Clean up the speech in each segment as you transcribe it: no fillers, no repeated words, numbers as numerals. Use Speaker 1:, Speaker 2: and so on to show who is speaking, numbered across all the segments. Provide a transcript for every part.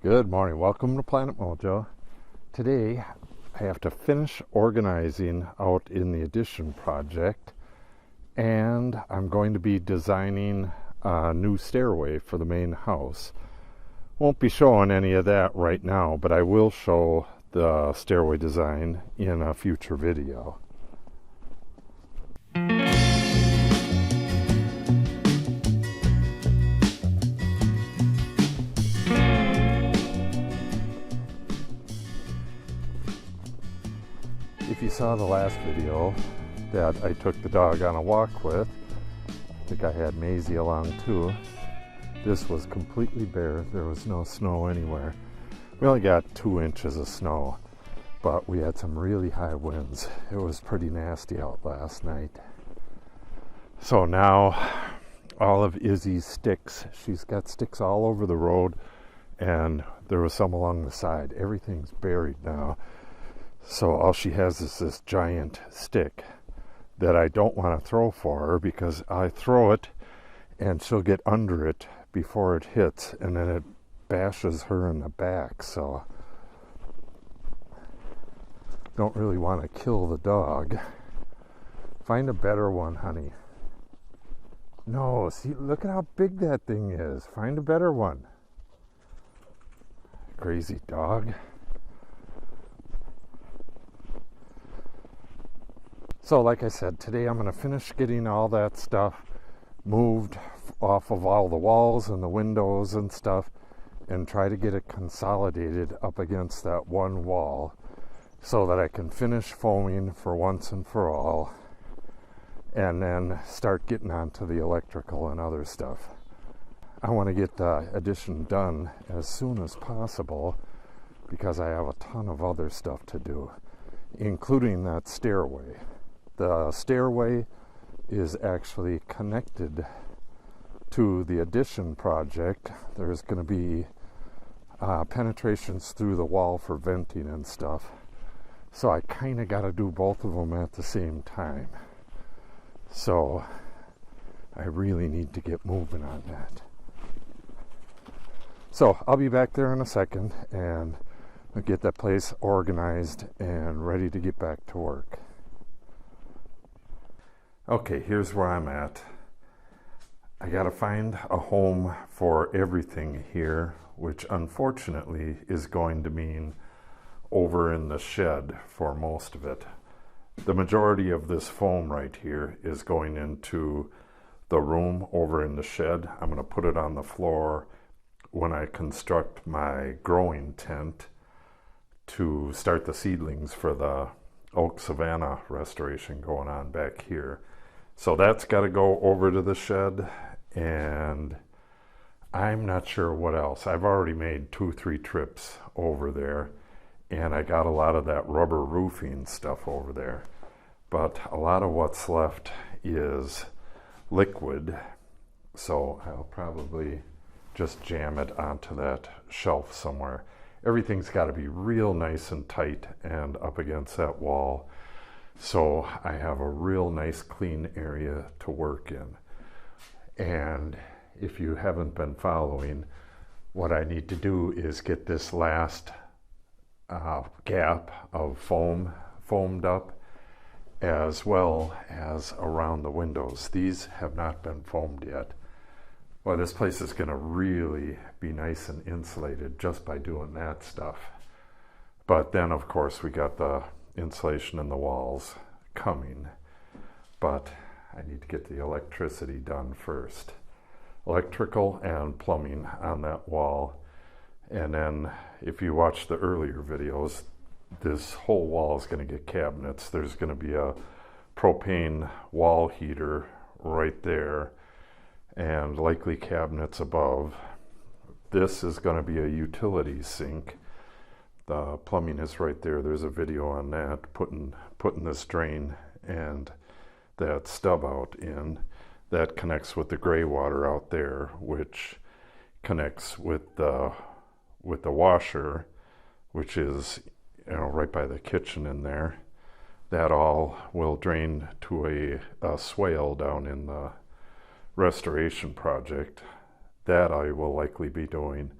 Speaker 1: Good morning. Welcome to Planet Mojo. Today I have to finish organizing out in the addition project, and I'm going to be designing a new stairway for the main house. Won't be showing any of that right now, but I will show the stairway design in a future video. If you saw the last video that I took the dog on a walk with, I think I had Maisie along too. This was completely bare. There was no snow anywhere. We only got 2 inches of snow, but we had some really high winds. It was pretty nasty out last night. So now all of Izzy's sticks, she's got sticks all over the road, and there was some along the side. Everything's buried now. So all she has is this giant stick that I don't want to throw for her, because I throw it and she'll get under it before it hits, and then it bashes her in the back. So don't really want to kill the dog. Find a better one, honey. No, see, look at how big that thing is. Find a better one. Crazy dog. So like I said, today I'm going to finish getting all that stuff moved off of all the walls and the windows and stuff, and try to get it consolidated up against that one wall so that I can finish foaming for once and for all, and then start getting onto the electrical and other stuff. I want to get the addition done as soon as possible because I have a ton of other stuff to do, including that stairway. The stairway is actually connected to the addition project. There's going to be penetrations through the wall for venting and stuff. So I kind of got to do both of them at the same time. So I really need to get moving on that. So I'll be back there in a second, and I'll get that place organized and ready to get back to work. Okay, here's where I'm at. I gotta find a home for everything here, which unfortunately is going to mean over in the shed for most of it. The majority of this foam right here is going into the room over in the shed. I'm gonna put it on the floor when I construct my growing tent to start the seedlings for the oak savanna restoration going on back here. So that's got to go over to the shed, and I'm not sure what else. I've already made 2-3 trips over there, and I got a lot of that rubber roofing stuff over there. But a lot of what's left is liquid, so I'll probably just jam it onto that shelf somewhere. Everything's got to be real nice and tight and up against that wall, so I have a real nice clean area to work in. And if you haven't been following, what I need to do is get this last gap of foamed up, as well as around the windows. These have not been foamed yet. Well, this place is going to really be nice and insulated just by doing that stuff. But then, of course, we got the insulation in the walls coming, but I need to get the electricity done first. Electrical and plumbing on that wall. And then if you watch the earlier videos, this whole wall is going to get cabinets. There's going to be a propane wall heater right there, and likely cabinets above. This is going to be a utility sink. The plumbing is right there. There's a video on that, putting this drain and that stub out in. That connects with the gray water out there, which connects with the washer, which is, you know, right by the kitchen in there. That all will drain to a swale down in the restoration project. That I will likely be doing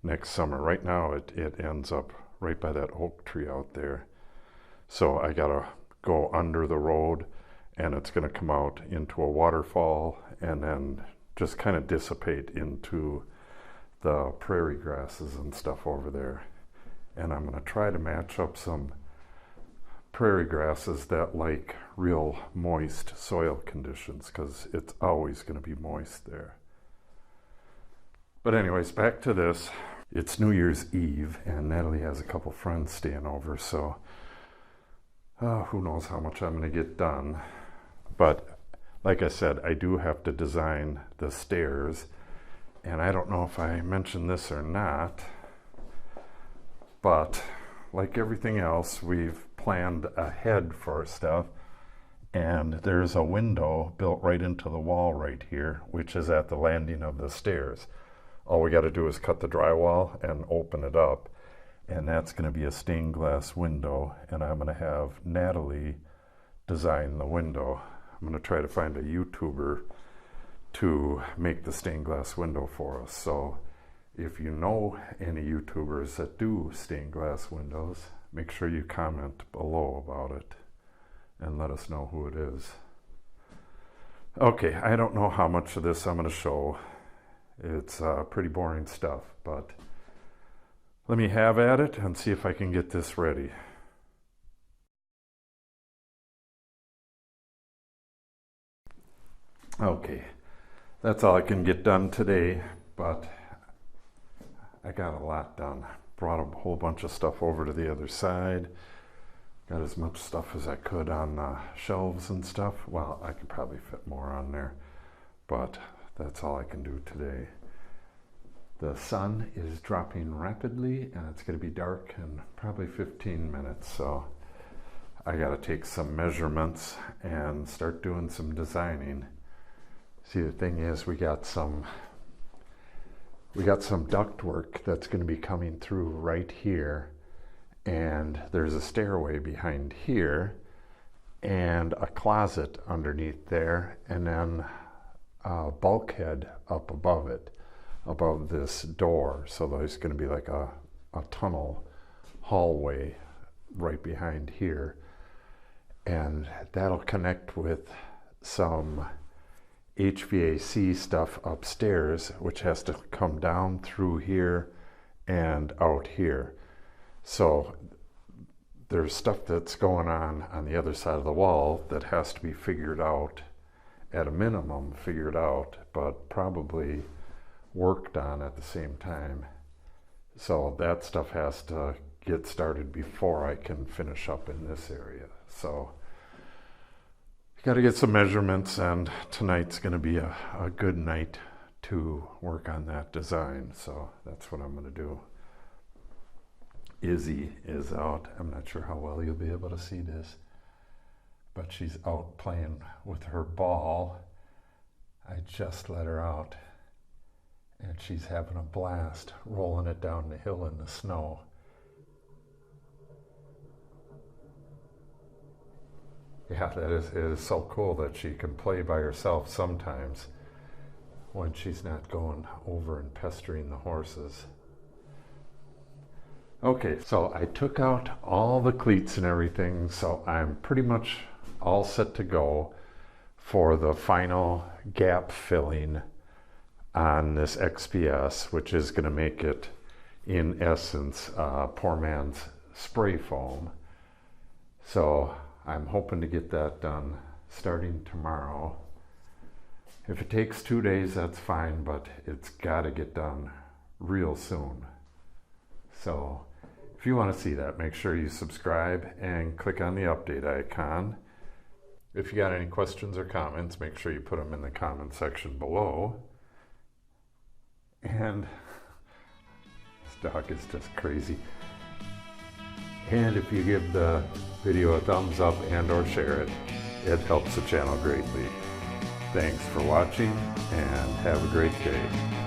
Speaker 1: next summer. Right now it ends up right by that oak tree out there. So I gotta go under the road, and it's gonna come out into a waterfall and then just kind of dissipate into the prairie grasses and stuff over there. And I'm gonna try to match up some prairie grasses that like real moist soil conditions, because it's always going to be moist there. But anyways, back to this. It's New Year's Eve, and Natalie has a couple friends staying over, so who knows how much I'm going to get done. But like I said, I do have to design the stairs, and I don't know if I mentioned this or not, but like everything else, we've planned ahead for stuff, and there's a window built right into the wall right here, which is at the landing of the stairs. All we got to do is cut the drywall and open it up, and that's going to be a stained glass window, and I'm going to have Natalie design the window. I'm going to try to find a YouTuber to make the stained glass window for us. So if you know any YouTubers that do stained glass windows, make sure you comment below about it and let us know who it is. Okay, I don't know how much of this I'm going to show. It's pretty boring stuff, but let me have at it and see if I can get this ready. Okay, that's all I can get done today, but I got a lot done. Brought a whole bunch of stuff over to the other side. Got as much stuff as I could on shelves and stuff. Well, I could probably fit more on there, but that's all I can do today. The sun is dropping rapidly, and it's going to be dark in probably 15 minutes, so I got to take some measurements and start doing some designing. See, the thing is, we got some ductwork that's going to be coming through right here, and there's a stairway behind here and a closet underneath there, and then a bulkhead up above it, above this door. So there's going to be like a tunnel hallway right behind here, and that'll connect with some HVAC stuff upstairs, which has to come down through here and out here. So there's stuff that's going on the other side of the wall that has to be figured out, at a minimum figured out, but probably worked on at the same time. So that stuff has to get started before I can finish up in this area. So got to get some measurements, and tonight's going to be a good night to work on that design. So that's what I'm going to do. Izzy is out. I'm not sure how well you'll be able to see this, but she's out playing with her ball. I just let her out, and she's having a blast rolling it down the hill in the snow. Yeah, it is so cool that she can play by herself sometimes when she's not going over and pestering the horses. Okay, so I took out all the cleats and everything, so I'm pretty much all set to go for the final gap filling on this XPS, which is going to make it, in essence, poor man's spray foam. So I'm hoping to get that done starting tomorrow. If it takes 2 days, that's fine, but it's got to get done real soon. So if you want to see that, make sure you subscribe and click on the update icon. If you got any questions or comments, make sure you put them in the comment section below. And this dog is just crazy. And if you give the video a thumbs up and or share it, it helps the channel greatly. Thanks for watching, and have a great day.